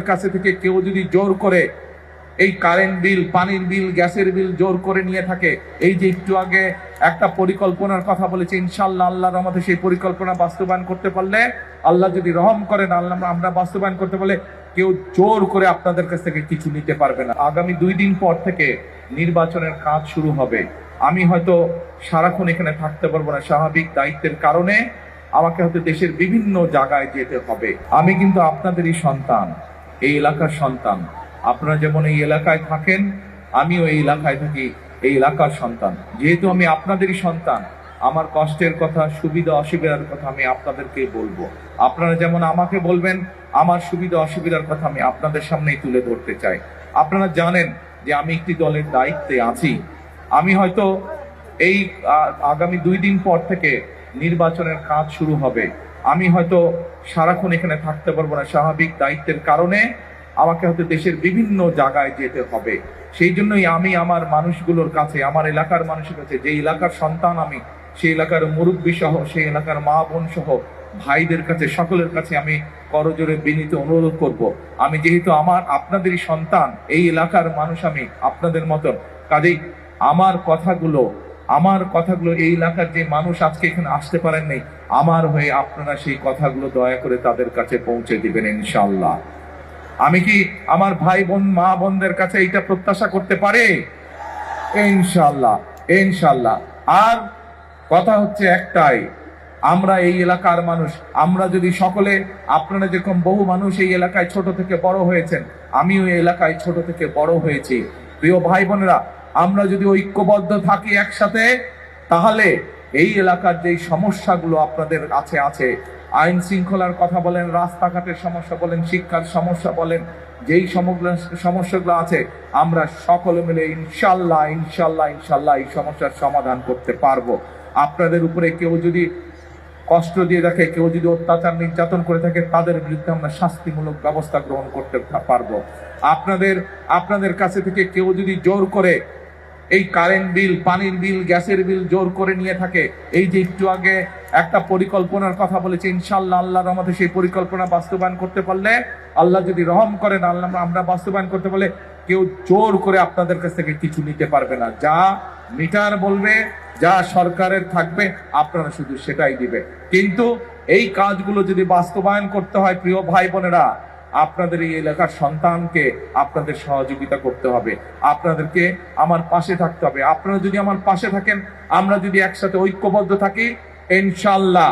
কাছে থেকে কেউ যদি জোর করে এই কারেন্ট বিল, পানির বিল, গ্যাসের বিল জোর করে নিয়ে থাকে, এই যে একটু আগে একটা পরিকল্পনার কথা বলেছে, ইনশাআল্লাহ আল্লাহর রহমতে সেই পরিকল্পনা বাস্তবায়ন করতে পারলে, আল্লাহ যদি রহম করেন, আল্লাহ আমরা বাস্তবায়ন করতে পারলে কেউ জোর করে আপনাদের কাছ থেকে কিছু নিতে পারবে না। আগামী 2 দিন পর থেকে নির্বাচনের কাজ শুরু হবে। আমি হয়তো সারাক্ষণ এখানে থাকতে পারবো না, স্বাভাবিক দায়িত্বের কারণে আমাকে হয়তো দেশের বিভিন্ন জায়গায় যেতে হবে। আমি কিন্তু আপনাদেরই সন্তান, এই এলাকার সন্তান। আপনারা যেমন এই এলাকায় থাকেন, আমিও এই এলাকায় থাকি, এই এলাকার সন্তান। যেহেতু আমি আপনাদেরই সন্তান, আমার কষ্টের কথা, সুবিধা অসুবিধার কথা আমি আপনাদেরকে বলবো। আপনারা যেমন আমাকে বলবেন, আমার সুবিধা অসুবিধার কথা আমি আপনাদের সামনেই তুলে ধরতে চাই। আপনারা জানেন যে আমি একটি দলের দায়িত্বে আছি। আমি হয়তো এই আগামী 2 দিন পর থেকে নির্বাচনের কাজ শুরু হবে। আমি হয়তো সারাক্ষণ এখানে থাকতে পারবো না, স্বাভাবিক দায়িত্বের কারণে আমাকে হয়তো দেশের বিভিন্ন জায়গায় যেতে হবে। সেই জন্যই আমি আমার মানুষগুলোর কাছে, আমার এলাকার মানুষের কাছে, যে এলাকার সন্তান আমি, সেই এলাকার মুরব্বী সহ, সেই এলাকার মা বোন সহ ভাইদের কাছে, সকলের কাছে আমি করজোরে বিনীত অনুরোধ করব। আমি যেহেতু আপনাদেরই সন্তান, এই এলাকার মানুষ, আমি আপনাদের মতন, কাজেই আমার কথাগুলো এই এলাকার যে মানুষ আজকে এখানে আসতে পারেন নাই, আমার হয়ে আপনারা সেই কথাগুলো দয়া করে তাদের কাছে পৌঁছে দিবেন ইনশাআল্লাহ। আমি কি আমার ভাই বোন, মা বোনদের কাছে এইটা প্রত্যাশা করতে পারি? ইনশাআল্লাহ, ইনশাআল্লাহ। আর কথা হচ্ছে একটাই, আমরা এই এলাকার মানুষ, আমরা যদি সকলে, আপনারা যেরকম বহু মানুষ এই এলাকায় ছোট থেকে বড় হয়েছেন, আমিও এই এলাকায় ছোট থেকে বড় হয়েছি। প্রিয় ভাই বোনেরা, আমরা যদি ঐক্যবদ্ধ থাকি একসাথে, তাহলে এই এলাকার যে সমস্যাগুলো আপনাদের কাছে আছে, আইন শৃঙ্খলার কথা বলেন, রাস্তাঘাটের সমস্যা বলেন, শিক্ষার সমস্যা বলেন, যেই সমস্যাগুলো আছে, আমরা সকলে মিলে ইনশাল্লাহ ইনশাল্লাহ ইনশাল্লাহ এই সমস্যার সমাধান করতে পারবো। আপনাদের উপরে কেউ যদি কষ্ট দিয়ে থাকে, কেউ যদি অত্যাচার নির্যাতন করে থাকে, তাদের বিরুদ্ধে আমরা শাস্তিমূলক ব্যবস্থা গ্রহণ করতে পারবো। আপনাদের কাছে থেকে কেউ যদি জোর করে এই কারেন্ট বিল, পানির বিল, গ্যাসের বিল জোর করে নিয়ে থাকে, এই যে একটু আগে একটা পরিকল্পনার কথা বলেছে, ইনশাআল্লাহ আল্লাহর রহমতে সেই পরিকল্পনা বাস্তবায়ন করতে পারলে, আল্লাহ যদি রহম করেন, আল্লাহ আমরা বাস্তবায়ন করতে পারলে কেউ জোর করে আপনাদের কাছ থেকে কিছু নিতে পারবে না। যা মিটার বলবে, যা সরকারের থাকবে, আপনারা শুধু সেটাই দিবে। কিন্তু এই কাজগুলো যদি বাস্তবায়ন করতে হয়, প্রিয় ভাই বোনেরা, আপনাদের এই এলাকার সন্তানকে আপনাদের সহযোগিতা করতে হবে, আপনাদেরকে আমার পাশে থাকতে হবে। আপনারা যদি আমার পাশে থাকেন, আমরা যদি একসাথে ঐক্যবদ্ধ থাকি, ইনশাআল্লাহ